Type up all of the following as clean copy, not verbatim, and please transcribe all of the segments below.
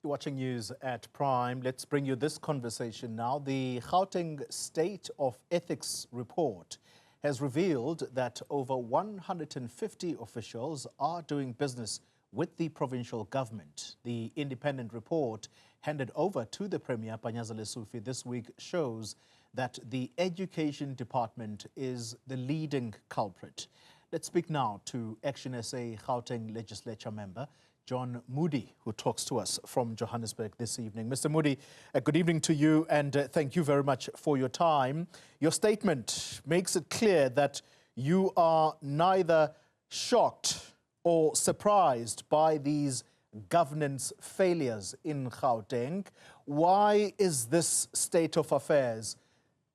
You're watching news at Prime. Let's bring you this conversation now. The Gauteng State of Ethics report has revealed that over 150 officials are doing business with the provincial government. The independent report handed over to the Premier, Panyaza Lesufi, this week shows that the Education Department is the leading culprit. Let's speak now to ActionSA Gauteng Legislature member, John Moodey, who talks to us from Johannesburg this evening. Mr. Moodey, good evening to you, and thank you very much for your time. Your statement makes it clear that you are neither shocked or surprised by these governance failures in Gauteng. Why is this state of affairs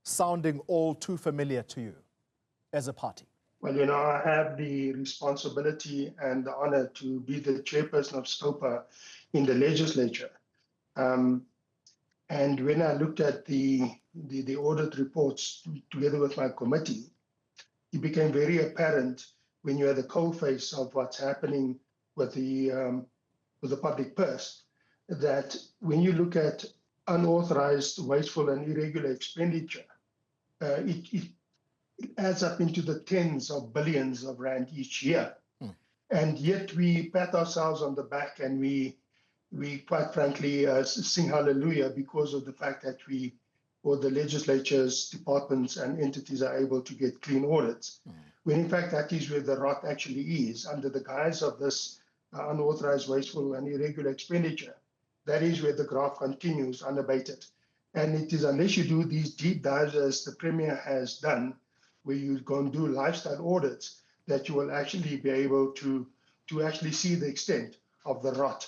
sounding all too familiar to you as a party? Well, you know, I have the responsibility and the honor to be the chairperson of SCOPA in the legislature. And when I looked at the audit reports together with my committee, it became very apparent when you're at the coalface of what's happening with the public purse, that when you look at unauthorized, wasteful and irregular expenditure, it adds up into the tens of billions of rand each year. And yet we pat ourselves on the back and we quite frankly sing hallelujah because of the fact that the legislatures, departments and entities are able to get clean audits. When in fact that is where the rot actually is, under the guise of this unauthorized, wasteful and irregular expenditure. That is where the graph continues unabated. And it is unless you do these deep dives as the Premier has done, where you go and do lifestyle audits, that you will actually be able to actually see the extent of the rot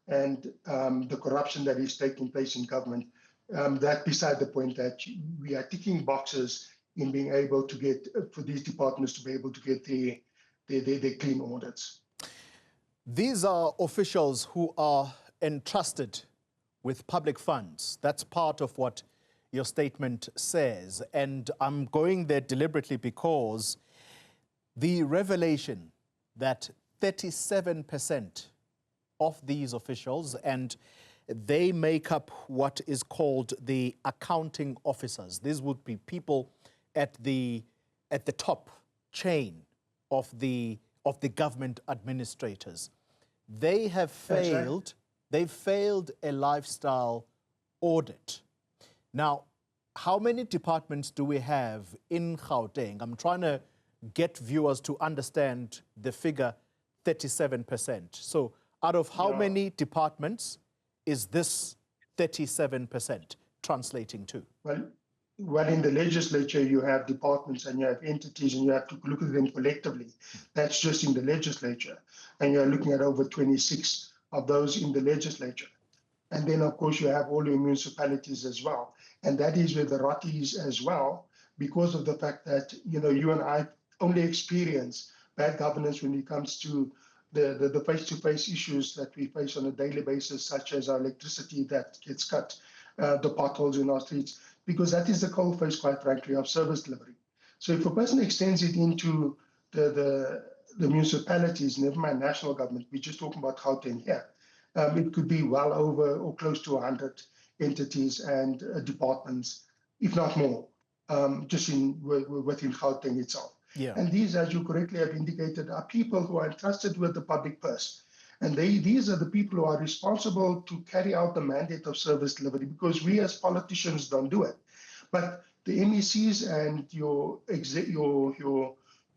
and the corruption that is taking place in government. That beside the point that we are ticking boxes in being able to get, for these departments to be able to get their clean audits. These are officials who are entrusted with public funds. That's part of what your statement says. And I'm going there deliberately because the revelation that 37% of these officials, and they make up what is called the accounting officers. These would be people at the top chain of the government administrators. They have failed. They've failed a lifestyle audit. Now, how many departments do we have in Gauteng? I'm trying to get viewers to understand the figure 37%. So out of how many departments is this 37% translating to? Well, in the legislature, you have departments and you have entities and you have to look at them collectively. That's just in the legislature. And you're looking at over 26 of those in the legislature. And then, of course, you have all your municipalities as well. And that is where the rot is as well, because of the fact that, you know, you and I only experience bad governance when it comes to the face-to-face issues that we face on a daily basis, such as our electricity that gets cut, the potholes in our streets, because that is the coalface, quite frankly, of service delivery. So if a person extends it into the municipalities, never mind national government, we're just talking about Gauteng here, it could be well over or close to 100 entities and departments, if not more, just within Gauteng itself. Yeah. And these, as you correctly have indicated, are people who are entrusted with the public purse. And these are the people who are responsible to carry out the mandate of service delivery, because we as politicians don't do it. But the MECs and your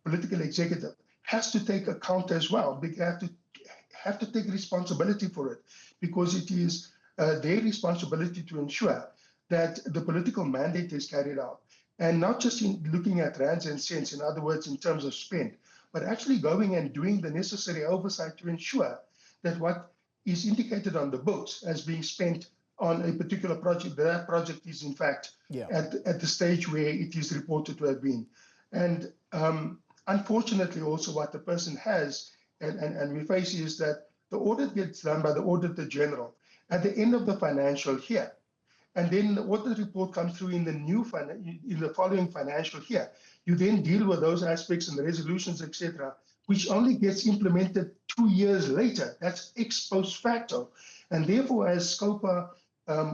political executive has to take account as well. They have to take responsibility for it, because it is their responsibility to ensure that the political mandate is carried out. And not just in looking at rands and cents, in other words, in terms of spend, but actually going and doing the necessary oversight to ensure that what is indicated on the books as being spent on a particular project, that project is in fact at the stage where it is reported to have been. And unfortunately also what the person has, and we face, is that the audit gets done by the Auditor General at the end of the financial year. And then the audit report comes through in the following financial year. You then deal with those aspects and the resolutions, etc., which only gets implemented 2 years later. That's ex post facto. And therefore, as SCOPA,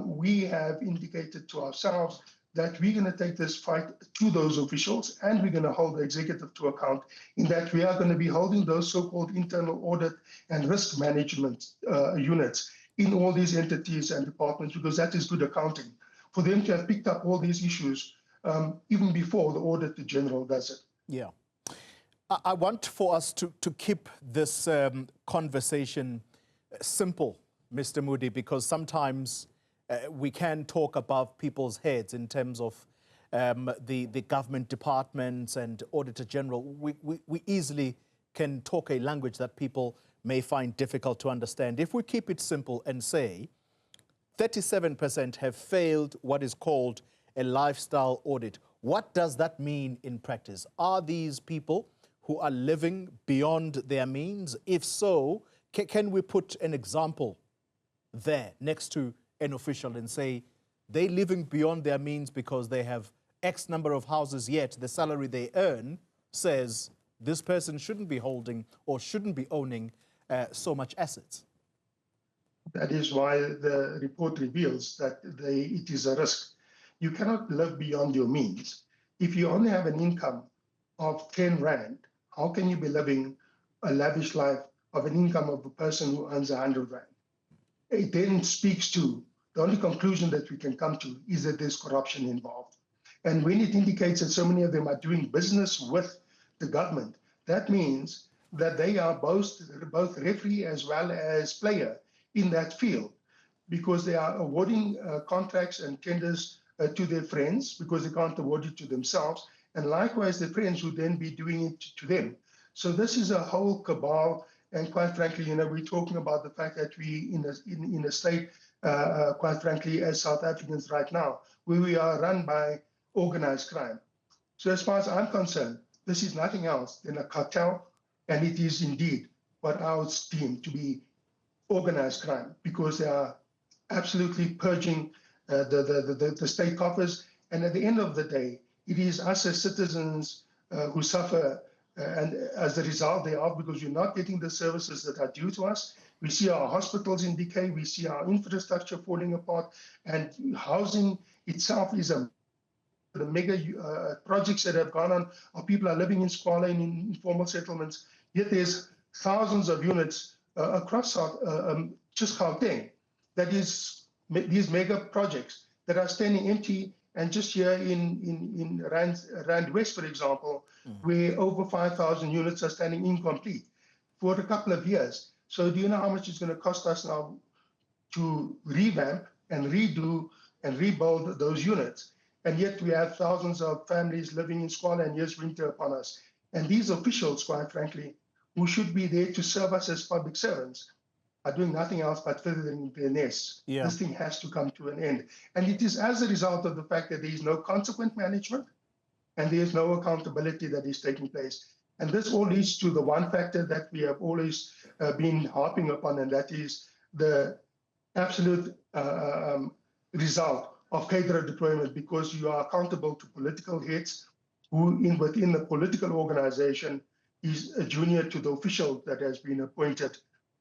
we have indicated to ourselves that we're going to take this fight to those officials, and we're going to hold the executive to account in that we are going to be holding those so-called internal audit and risk management units in all these entities and departments, because that is good accounting for them to have picked up all these issues even before the Auditor General does it. Yeah. I want for us to keep this conversation simple, Mr. Moodey, because sometimes we can talk above people's heads in terms of the government departments and Auditor General. We easily can talk a language that people may find difficult to understand. If we keep it simple and say 37% have failed what is called a lifestyle audit, what does that mean in practice? Are these people who are living beyond their means? If so, can we put an example there next to an official and say they're living beyond their means because they have X number of houses, yet the salary they earn says this person shouldn't be holding or shouldn't be owning so much assets? That is why the report reveals that it is a risk. You cannot live beyond your means. If you only have an income of 10 Rand, how can you be living a lavish life of an income of a person who earns 100 Rand? It then speaks to, the only conclusion that we can come to is that there's corruption involved. And when it indicates that so many of them are doing business with the government, that means that they are both referee as well as player in that field, because they are awarding contracts and tenders to their friends because they can't award it to themselves. And likewise, their friends would then be doing it to them. So this is a whole cabal. And quite frankly, we're talking about the fact that we in a state, quite frankly, as South Africans right now, where we are run by organized crime. So as far as I'm concerned, this is nothing else than a cartel, and it is indeed what I would deem to be organized crime, because they are absolutely purging the state coffers. And at the end of the day, it is us as citizens who suffer and as a result thereof, because we're not getting the services that are due to us. We see our hospitals in decay, we see our infrastructure falling apart, and housing itself is the mega projects that have gone on. Our people are living in squalor in informal settlements, yet there's thousands of units across just Gauteng, that is these mega projects that are standing empty. And just here in Rand West, for example, where over 5,000 units are standing incomplete for a couple of years. So do you know how much it's going to cost us now to revamp and redo and rebuild those units? And yet we have thousands of families living in squalor, and here's winter upon us. And these officials, quite frankly, who should be there to serve us as public servants, are doing nothing else but feathering their nests. Yeah. This thing has to come to an end. And it is as a result of the fact that there is no consequent management and there is no accountability that is taking place. And this all leads to the one factor that we have always been harping upon, and that is the absolute result of cadre deployment, because you are accountable to political heads who within the political organization is a junior to the official that has been appointed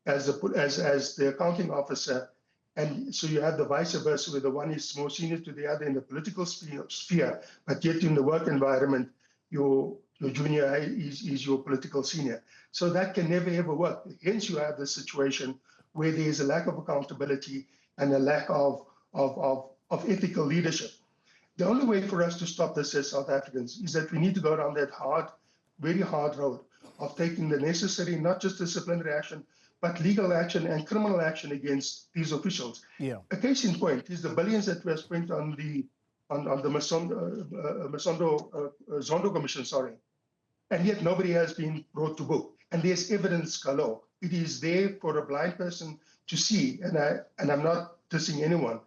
as the accounting officer. And so you have the vice versa, where the one is more senior to the other in the political sphere, but yet in the work environment, your junior is your political senior. So that can never, ever work. Hence, you have this situation where there is a lack of accountability and a lack of ethical leadership. The only way for us to stop this as South Africans is that we need to go down that very hard road of taking the necessary, not just disciplinary action, but legal action and criminal action against these officials. Yeah. A case in point is the billions that were spent on the Zondo Commission, sorry. And yet nobody has been brought to book. And there's evidence galore. It is there for a blind person to see, and I'm not dissing anyone.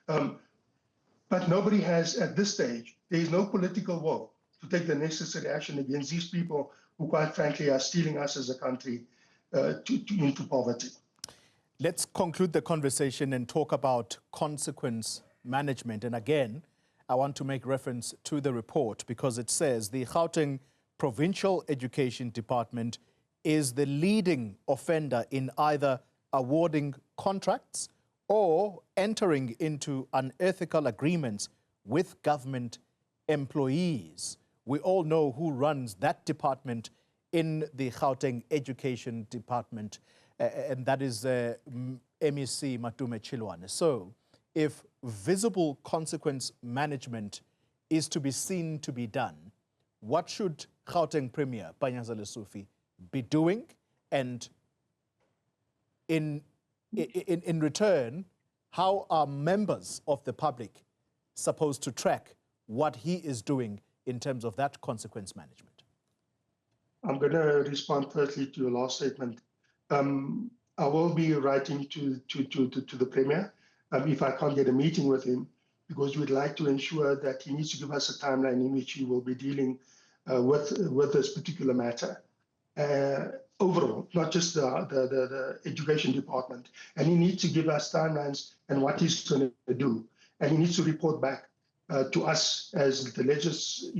But nobody has, at this stage, there is no political will to take the necessary action against these people who, quite frankly, are stealing us as a country into poverty. Let's conclude the conversation and talk about consequence management. And again, I want to make reference to the report because it says the Gauteng Provincial Education Department is the leading offender in either awarding contracts or entering into unethical agreements with government employees. We all know who runs that department in the Gauteng Education Department, and that is MEC Matume Chilwane. So, if visible consequence management is to be seen to be done, what should Gauteng Premier Panyaza Lesufi be doing? And in return, how are members of the public supposed to track what he is doing in terms of that consequence management? I'm going to respond firstly to your last statement. I will be writing to the Premier if I can't get a meeting with him, because we'd like to ensure that he needs to give us a timeline in which he will be dealing with this particular matter. Overall, not just the education department. And he needs to give us timelines and what he's going to do. And he needs to report back to us as the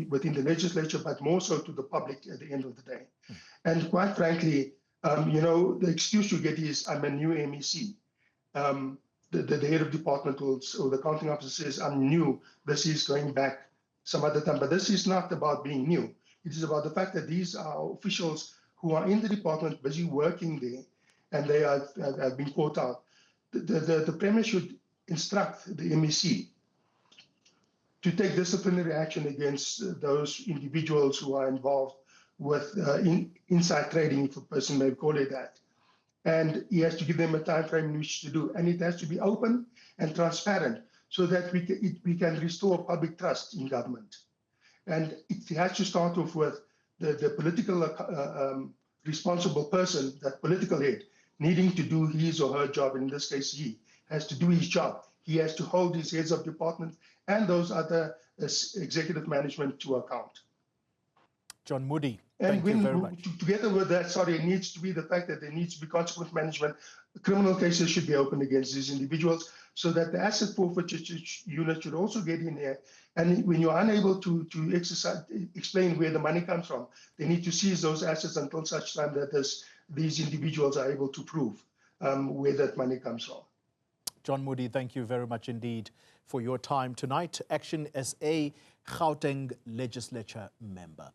within the legislature, but more so to the public at the end of the day. And quite frankly, the excuse you get is, I'm a new MEC. The head of department or the accounting officer says, I'm new. This is going back some other time. But this is not about being new. It is about the fact that these are officials who are in the department, busy working there, and they have been caught out. The Premier should instruct the MEC to take disciplinary action against those individuals who are involved with inside trading, if a person may call it that. And he has to give them a time frame in which to do. And it has to be open and transparent so that we can restore public trust in government. And it has to start off with the political responsible person, that political head, needing to do his or her job. In this case, he has to do his job. He has to hold his heads of department and those other executive management to account. John Moodey, thank you very much. Together with that, it needs to be the fact that there needs to be consequence management. Criminal cases should be opened against these individuals so that the asset forfeiture unit should also get in there. And when you're unable to explain where the money comes from, they need to seize those assets until such time that these individuals are able to prove where that money comes from. John Moodey, thank you very much indeed for your time tonight. ActionSA Gauteng Legislature member.